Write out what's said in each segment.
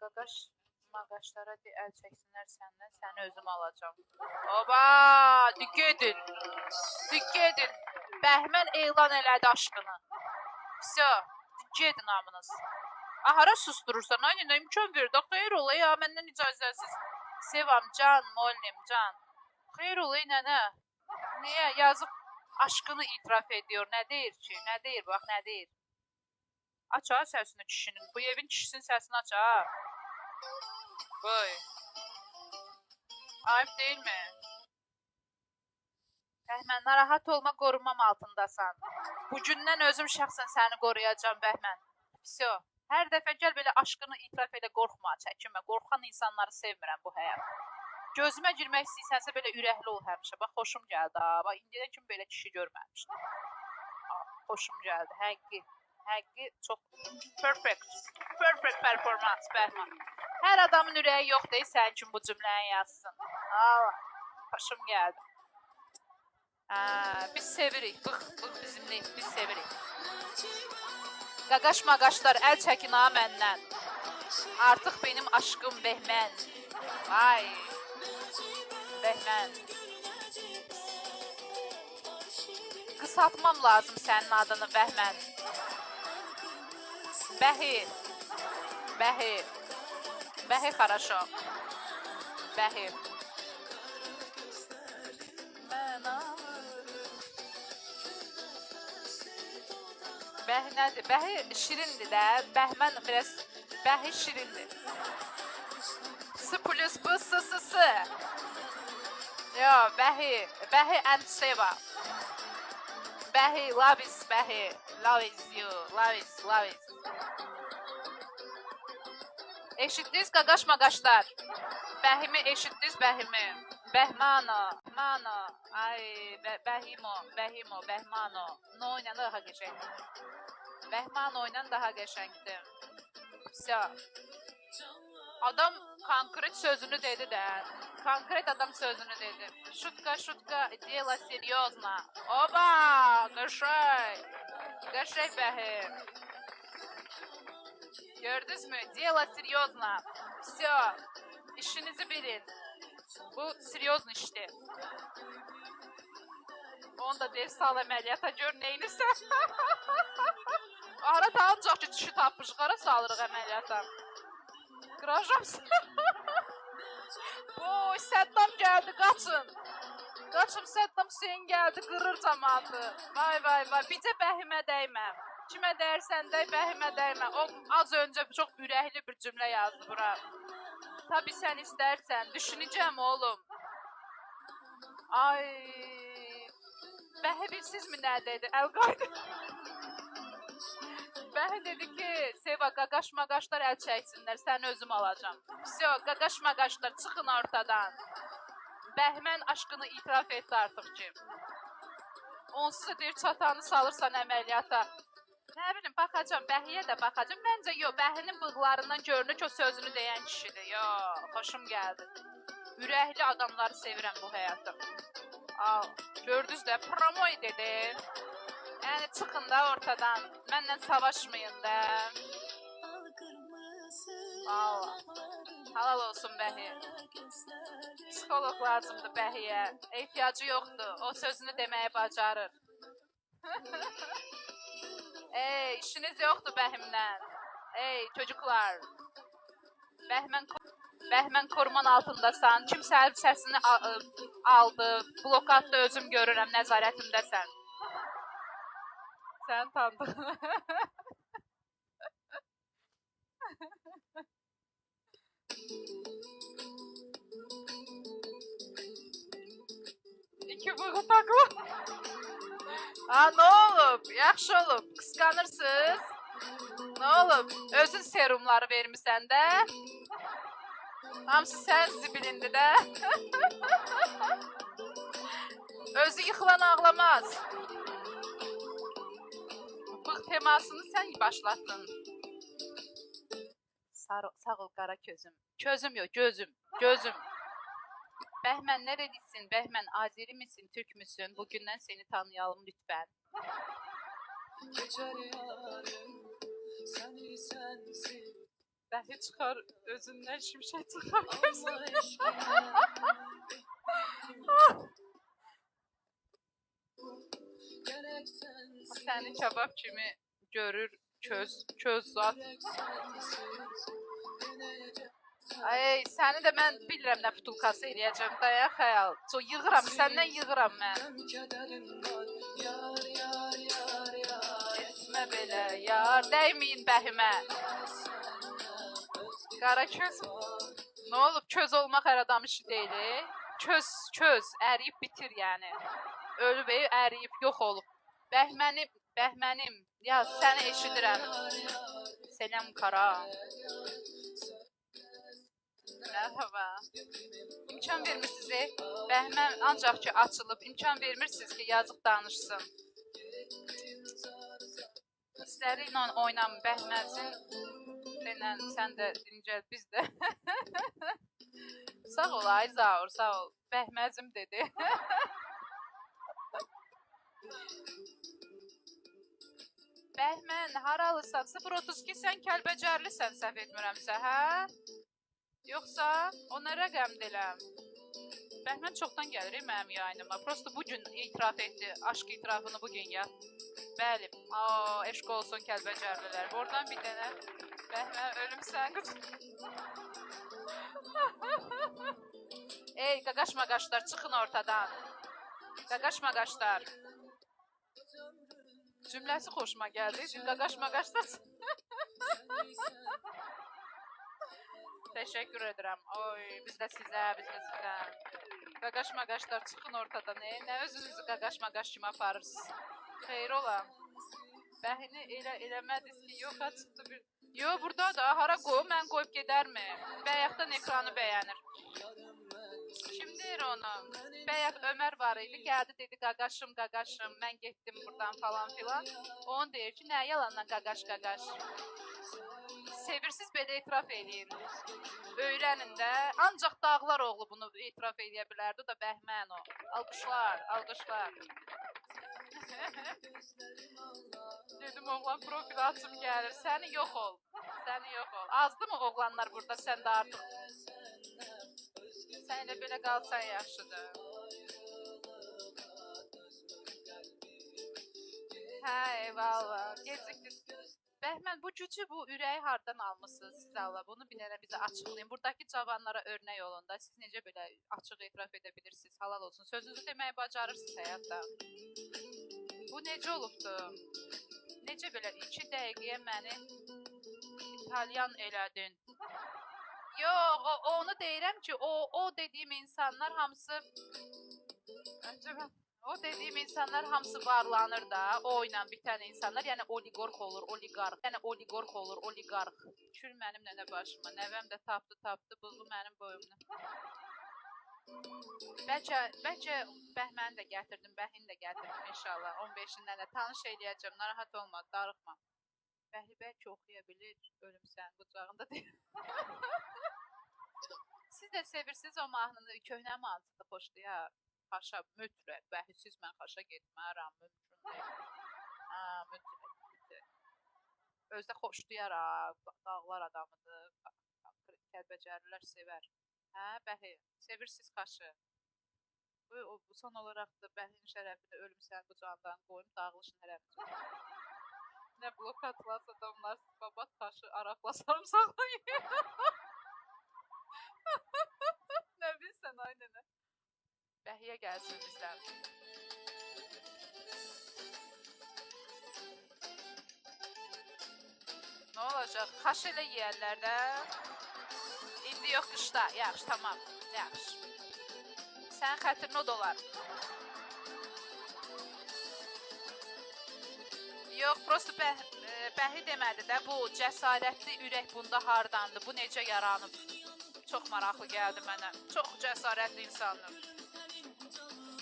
Qaqaş mağaçlara de əl çəksinlər səndən, səni özüm alacağım. Oba, gedin. Gedin. Bəhmən elan elədi aşkını. Vso, gedin amınız. Hara susturursan, anne imkan ver də, xeyr ola ya, məndən icazəsiz. Sevam, can, mollim, can. Xeyr ola nənə. Niyə? Yazıq aşkını itiraf ediyor. Nə deyir ki? Nə deyir? Bax, nə deyir? Aç ha səsini kişinin. Bu evin kişisinin səsini aç ha. Boy. Ayıp değil mi? Bəhmən, narahat olma, qorunmam altındasan. Bugündən özüm şəxsən səni qoruyacağım, Bəhmən. Vso. Hər dəfə gəl belə aşkını itiraf elə, qorxma, çəkinmə. Qorxan insanları sevmirəm bu həyat. Gözümə girmək istəyirsənsə belə ürəkli ol həmişə. Bax, xoşum gəldi ha. Bax, indidən kimi belə kişi görməmişdim. Xoşum gəldi, həqiqi. Həqiqi çox perfect. Perfect performans, Bəhmən. Hər adamın ürəyi yox deyil, sənin kimi bu cümləni yazsın. Xoşum gəldi. Biz sevirik. Bu bizimli, biz sevirik. Qaqaş mağaçlar, əl çəkin ha məndən. Artıq benim aşkım Bəhmən. Vay. Bəhmən. Qısaltmam lazım sənin adını, Bəhmən. Bəhi. Bəhi. Bəhi xaraşo. Bəhi. Bəhi nədir? Bəhi şirindir də. Bəhmən biraz Bəhi şirindir. S plus B S S S. Yo, Bəhi. Bəhi and Seva. Bəhi, love is Bəhi. Love is you. Love is, love is. Eşitdiniz qaqaş mağaçlar. Bəhimi eşitdiniz, Bəhimi. Bəhmano, Mano. Ay, Bəhimo, Bəhimo, Bəhmano. Ne oynan daha geçenkdir. Bəhmano oynan daha geçenkdir. Vso. Adam konkret sözünü dedi də. Konkret adam sözünü dedi. Şutka, şutka, delo seriozno. Oba, qaşay. Qaşay Bəhi. Gördünüz mü? Delo seriozno. Vso. İşinizi bilin. Bu seriozno işti. Onu da dev sal əməliyyata gör neynirsən. Ara da ancaq ki kişi tapmışıq, ara salırıq əməliyyata. Qıracamsın. Boy, Səddam gəldi, qaçın. Qaçın, Səddam Hüseyin gəldi, qırır cəmatı. Vay vay vay, bircə Bəhimə dəymə. Kimə dəyərsən dəy, Bəhimə dəymə. O az öncə çox ürəkli bir cümlə yazdı bura. Tabi sən istərsən, düşünəcəm oğlum. Ay, Bəhi bilsizmi nə dedi? Əl qaydı. Bəhi dedi ki, Seva, qaqaş mağaçlar əl çəksinlər, səni özüm alacağım. Vso, qaqaş mağaçlar, çıxın ortadan. Bəhmən aşkını itiraf etdi artıq ki. Onsuz deyir, çatanı salırsan əməliyyata. Nə bilim, baxacam, Bəhiyə də baxacam. Məncə, yox, Bəhinin bığlarından görünür ki, o sözünü deyən kişidir. Yox, xoşum gəldi. Ürəkli adamları sevirəm bu həyatda. Gördünüz də, promoy dedi. Yəni, çıxın da ortadan. Mənlə savaşmayın da. Halal olsun Bəhi. Psixolog lazımdır Bəhiyə. Ehtiyacı yoxdur. O sözünü deməyə bacarır. Ey, işiniz yoxdur Bəhimlə. Ey, çocuklar. Bəhmən koruman altındasan. Kim sənin səsini aldı. Blokatda özüm görürəm, nəzarətimdəsən. Sən tanıdın. İki bığı taklı. Ne olub? Yaxşı olub. Qısqanırsınız. Ne olub? Özün serumları vermirsən də. Hamısı sən zibilindi də. Özü yıxılan ağlamaz. Bığ temasını sən başlatdın. Sağ ol qara közüm. Közüm yox, gözüm. Gözüm. Bəhmən nerelisin? Bəhmən Azeri misin? Türk müsün? Bugündən seni tanıyalım lütfen. Bəhi çıxar, özündən şimşək çıxar gözündən. Səni kebab kimi görür köz zat. Ay, səni də mən bilirəm nə putulkası eləyəcəm daya xəyal. Çox yığıram, səndən yığıram mən. Etmə belə yar, dəyməyin bəhimə. Qara köz. Nə olub, köz olmaq hər adam işi deyil. Köz, əriyib bitir yəni. Ölüb, əriyib, yox olub. Bəhmənim, ya səni eşidirəm. Selam Kara. Merhaba. İmkan vermirsiniz, Bəhmən ancaq ki açılıb, imkan vermirsiniz ki yazıq danışsın. Hissləri ilə oynam Bəhməzin. Denən, sən də dincəl, biz də. Sağ ol, ay Zaur, sağ ol. Bəhməzim dedi. Bəhmən, haralısan? 032 sən Kəlbəcərlisən, səhv etmirəmsə, hə? Yoxsa o nə rəqəmdirəm? Bəhmən çoxdan gəlir mənim yayınıma. Prosto bugün itiraf etdi, aşk itirafını bugün ya. Bəli, eşq olsun Kəlbəcərlilər. Oradan bir dənə Bəhmən ölümsən qız. Ey qaqaş maqaşlar, çıxın ortadan. Qaqaş maqaşlar. Cümləsi xoşuma gəldi. Qaqaş maqaşlar. Teşekkür ederim. Oy, biz də sizə. Qaqaş maqaşlar, çıxın ortadan. Nə özünüzü qaqaş maqaş kimi aparırsınız? Xeyr ola. Bəhini eləmədiniz ki, yoxa çıxdı bir... Yo, burada da, hara qoy, mən qoyub gedərmi? Bəyəxdən ekranı bəyənir. Kim deyir onu? Bəyəx Ömər var idi, gəldi dedi, qaqaşım, mən getdim buradan falan filan. Onu deyir ki, nə yalandan qaqaş. Sevirsiz belə etiraf eləyin. Öyrənin də. Ancaq Dağlar oğlu bunu etiraf eləyə bilərdi. O da Bəhmən o. Alqışlar. Dedim, oğlan profili açıb gəlir. Səni yox ol. Azdı mı oğlanlar burada? Sən də artıq. Sən elə belə qalsan yaxşıdır. Hə, eyvallah. Gecikdiniz. Bəhmən, bu gücü, bu ürəyi hardan almışsınız siz Allah? Bunu bir dənə bizə açıqlayın. Buradakı cavanlara örnək olun da. Siz necə belə açıq etiraf edə bilirsiniz? Halal olsun. Sözünüzü deməyi bacarırsınız həyatda. Bu necə olubdu? Necə belə 2 dəqiqəyə məni İtalyan elədin? Yox, onu deyirəm ki, o dediyim insanlar hamısı... O dediyim insanlar hamısı varlanır da, o ilə bitən insanlar, yəni oligarx olur. Kül mənim nənə başıma, nəvəm də tapdı, bığı mənim boyumda. Bəlkə Bəhməni də gətirdim, Bəhini də gətirdim inşallah. 15-dən də tanış eləyəcəm, narahat olma, darıxma. Bəhi bəlkə oxuya bilir, ölümsən qucağında deyil. Siz də sevirsiniz o mahnını, köhnə mahnısını xoşlayar. Xaşa mütləq, bəhisiz mən xaşa getmərəm, mümkün deyil. Mütləq. Özdə xoşlayar, dağlar adamıdır, Kəlbəcərlilər sevər. Hə, Bəhi, sevirsiniz xaşı. Bu son olaraq da Bəhinin şərəfini ölümsən qucağından qoyum, dağılışın hərəmcə. Nə blok atlas adamlar, babat xaşı araqla sarımsaqlayın. Nə bilsən, ay nənə. Bəhiyə gəlsin bizdən. Nə olacaq? Xaş elə yeyərlər də. İndi yox qışda. Yaxşı, tamam. Yaxşı. Sən xətrin o dolar. Yox, prosto Bəhi demədi də, bu cəsarətli ürək bunda hardandır, bu necə yaranıb. Çox maraqlı gəldi mənə. Çox cəsarətli insandır.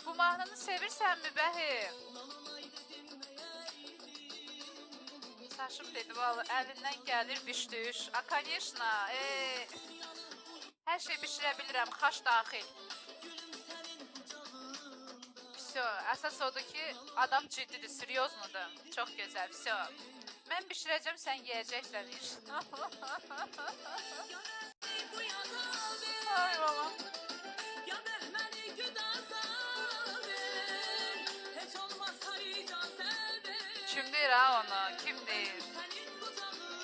Bu mahnını sevirsənmi Bəhi? Saşım dedi, vallahi əlindən gəlir bişdüş. Конечно, hər şey bişirə bilirəm, xaş daxil. Всё, əsas odur ki, adam ciddidir, serioznudur. Çox gözəl, всё. Mən bişirəcəm, sən yeyəcəksən inşallah. Ay baba. Kim deyir ha onu? Kim deyir?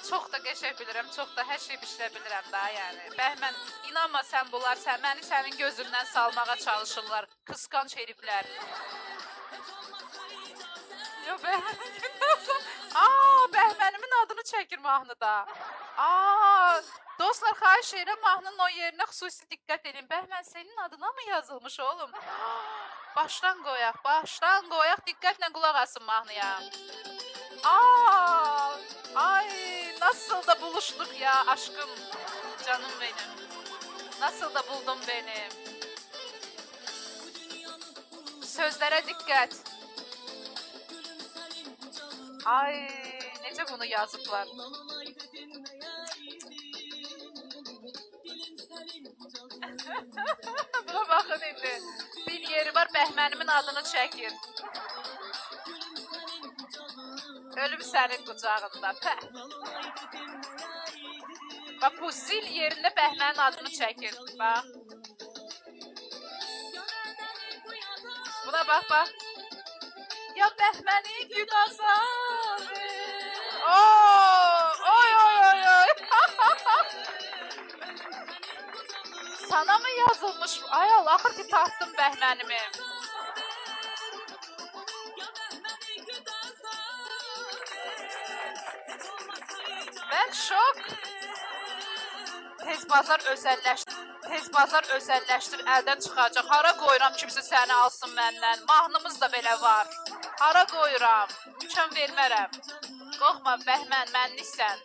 Çox da qəşəng bilirəm, çox da hər şey bişirə bilirəm da, yəni. Bəhmən, inanma sən bunlar, məni sənin gözündən salmağa çalışırlar, qısqanc heriflər. Yo, Bəhmənin gündən Bəhmənimin adını çəkir mahnıda. Dostlar, xahiş edirəm, mahnının o yerinə xüsusi diqqət edin. Bəhmən, senin adına mı yazılmış oğlum? Başdan qoyaq, diqqətlə qulaq asın mahnıya. Ay, nasıl da buluştuk ya aşkım, canım benim. Nasıl da buldun beni. Sözlere dikkat. Ay, necə bunu yazıblar. Buna baxın indi. Bir yeri var, Bəhmənimin adını çəkir. Ölüm sənin qucağında. Bak, bu zil yerində Bəhmənin adını çəkir. Bax. Buna bax. Ya Bəhməni güdaza. Oy. Sana mı yazılmış? Ay Allah, axır ki tapdım Bəhmənimi. Ben şok. Tez bazar özəlləşdir, əldən çıxacaq. Hara qoyuram kimsə səni alsın məndən. Mahnımız da belə var. Hara qoyuram, imkan vermərəm. Qorxma Bəhmən, mənliksən.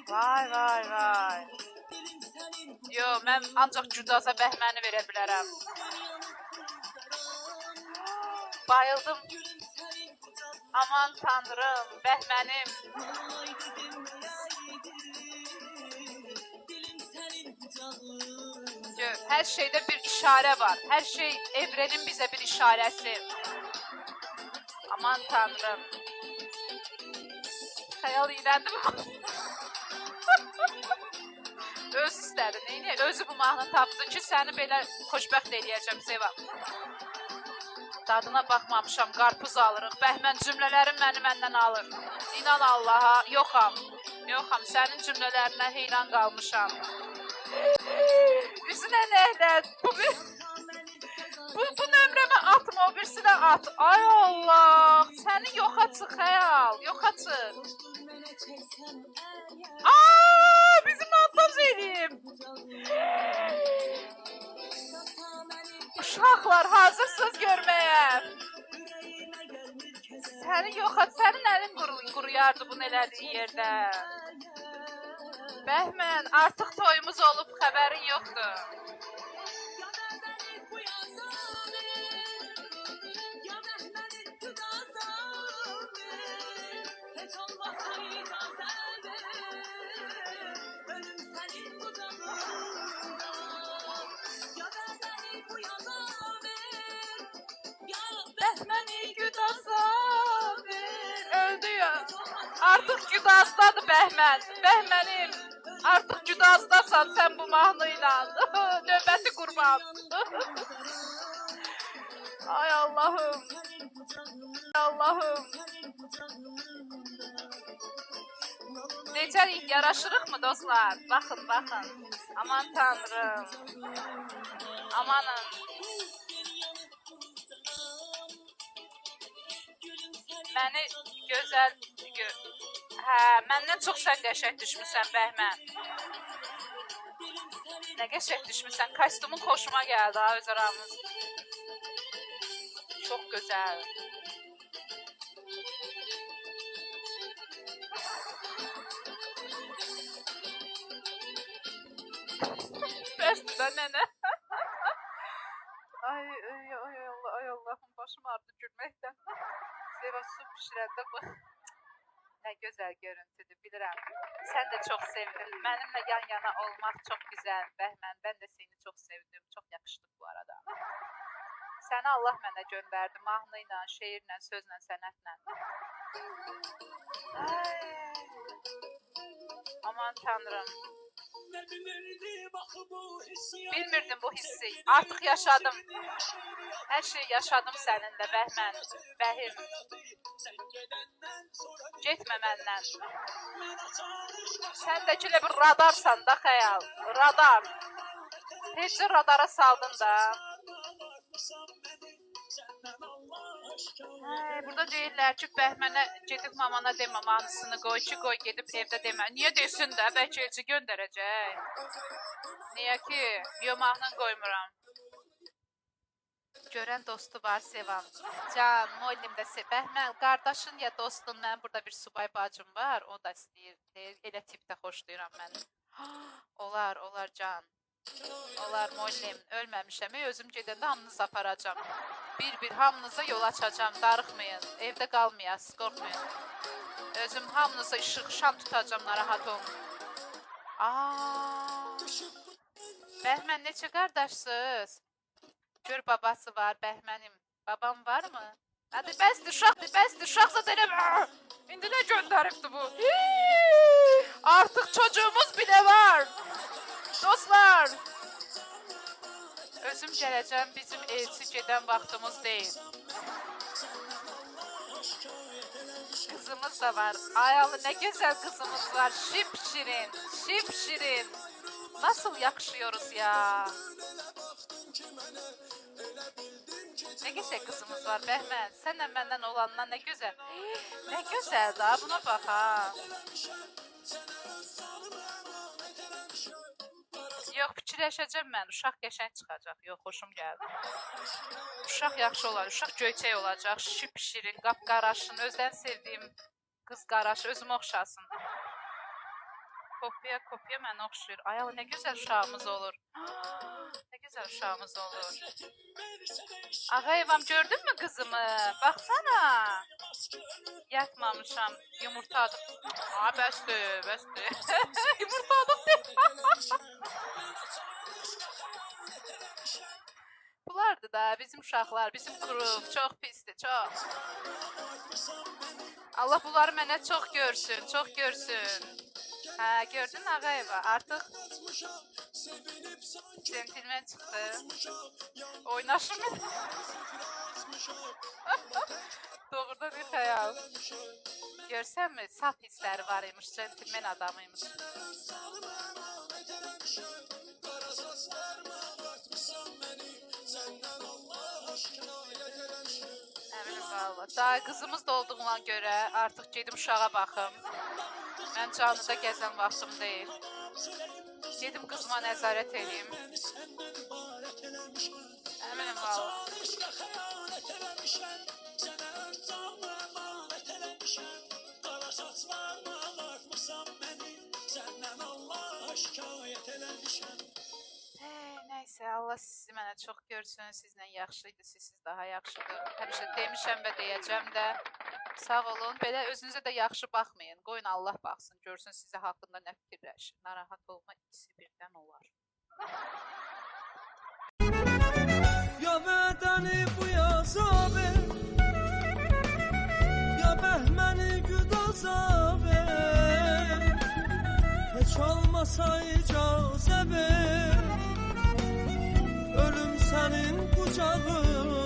Vay. Yo, mən ancaq Güdaza Bəhməni verə bilərəm. Bayıldım. Aman tanrım, Bəhmənim. Hər şeydə bir işarə var. Hər şey evrenin bizə bir işarəsi. Aman tanrım. Xəyal iyrəndim. Öz istədi, neyini? Özü bu mahnı tapdı ki, səni belə xoşbəxt eləyəcəm, Sevam. Dadına baxmamışam, qarpız alırıq. Bəhmən cümlələrim məni məndən alır. İnan Allaha, yoxam, sənin cümlələrinə heyran qalmışam. Üzünə nəhlət, bu nömrəmə atma, o birsinə at. Ay Allah, səni yoxa çıx, xəyal, yoxa çıx. Bizim montaj edeyim. Uşaqlar, hazırsınız görməyə. Səni yoxa, sənin əlin quruyardı bunu elədiyi yerdə. Bəhmən, artıq toyumuz olub, xəbərin yoxdur. Bəhməni güdaza öldü ya. Artıq güdazdadır Bəhmən. Bəhmənim, artıq güdazdasan sən bu mahnıyla. Növbəti qurban. Ay Allahım. Necəlik, yaraşırıq mı dostlar? Baxın. Aman tanrım. Amanın. Məni gözəl... məndən çox sən qəşəng düşmüsən, Bəhmən. Nə qəşəng düşmüsən, kostyumun xoşuma gəldi, öz aramız. Çox gözəl. Bəsdir də nənə. Ay Allahım, başım ağrıdı gülməkdən. Seva su pişirəndə bu. Nə gözəl görüntüdür, bilirəm. Sən də çox sevdin. Mənimlə yan yana olmaq çox güzel. Bəhmən, mən də seni çox sevdim. Çox yakışdık bu arada. Səni Allah mənə göndərdi. Mahnıyla, şeirlə, sözlə, sənətlə. Aman tanrım. Bilmirdim bu hissi. Artık yaşadım. Her şeyi yaşadım seninle Bəhmen. Bəhir. Getmə məndən. Sən də ki bir radarsan da xəyal. Radar. Heç radara saldın da. Burada deyirlər ki, Bəhmənə gedib mamana demə, mahnısını qoy ki, qoy gedib evdə demə. Niyə desin də, bəlkə elçi göndərəcək. Niyə ki, yo mahnını qoymuram. Görən dostu var, sevam. Can, Mollim də sev. Bəhmən, qardaşın ya dostun, mən burada bir subay bacım var, o da istəyir. Elə tipdə xoşlayıram mən. Olar Can. Olar Mollim, ölməmişəm, özüm gedəndə hamınızı aparacam. Bir hamınıza yol açacam, darıxmayın, evdə qalmayasınız, qorxmayın. Özüm hamınıza işıq, şam tutacam, narahat olun. Bəhmən, neçə qardaşsınız? Gör babası var, Bəhmənim. Babam var mı? Hadi bəsdir, uşaqsa deyirəm. İndi nə göndəribdi bu? Artıq çocuğumuz bile var. Dostlar. Özüm gələcəm, bizim elçi gedən vaxtımız deyil. Kızımız da var. Ayalı ne güzel kızımız var. Şipşirin. Nasıl yakışıyoruz ya. Ne güzel kızımız var Bəhmen. Senden benden olanla ne güzel. Ne güzel daha, buna bak ha. Yox, fikirləşəcəm mən. Uşaq qəşəng çıxacaq. Yox, xoşum gəldi. Uşaq yaxşı olar. Uşaq göyçək olacaq. Şipşirin, qapqaraşın. Özdən sevdiyim qız qaraşı. Özümə oxşasın. Kopya mənə oxşayır. Ay, nə gözəl uşağımız olur. Ne güzel uşağımız olur. Ağayevam, gördün mü kızımı? Baksana. Yatmamışam. Yumurtadık. Bəsdir. Yumurtadık. Bunlardı da bizim uşaqlar, bizim qrup. Çox pisdir, çox. Allah bunları mənə çox görsün. Ha, gördün Ağayeva, artıq centilmen çıktı. Oynaşım. Doğrudan bir xəyal. Görsən mi? Saf hissləri var imiş, centilmen adamıymış. Əminim valla. Daha qızımız da olduğuna görə artıq gedim uşağa baxım. Mən canlıda gəzən vaxtım deyil. Gedim qızıma nəzarət edeyim. Əminim valla. Neyse, Allah sizi mənə çox görsün. Sizlə yaxşıydı, siz daha yaxşıdır. Həmişə demişəm və deyəcəm də. Sağ olun. Belə özünüzə də yaxşı baxmayın. Qoyun Allah baxsın, görsün sizə haqqında nə fikirləşir. Narahat olma, ikisi birdən olar. Ya bədəni bu yazabı, ya Bəhməni güdazabı, heç olmasa icazə ver, ölüm sənin qucağın.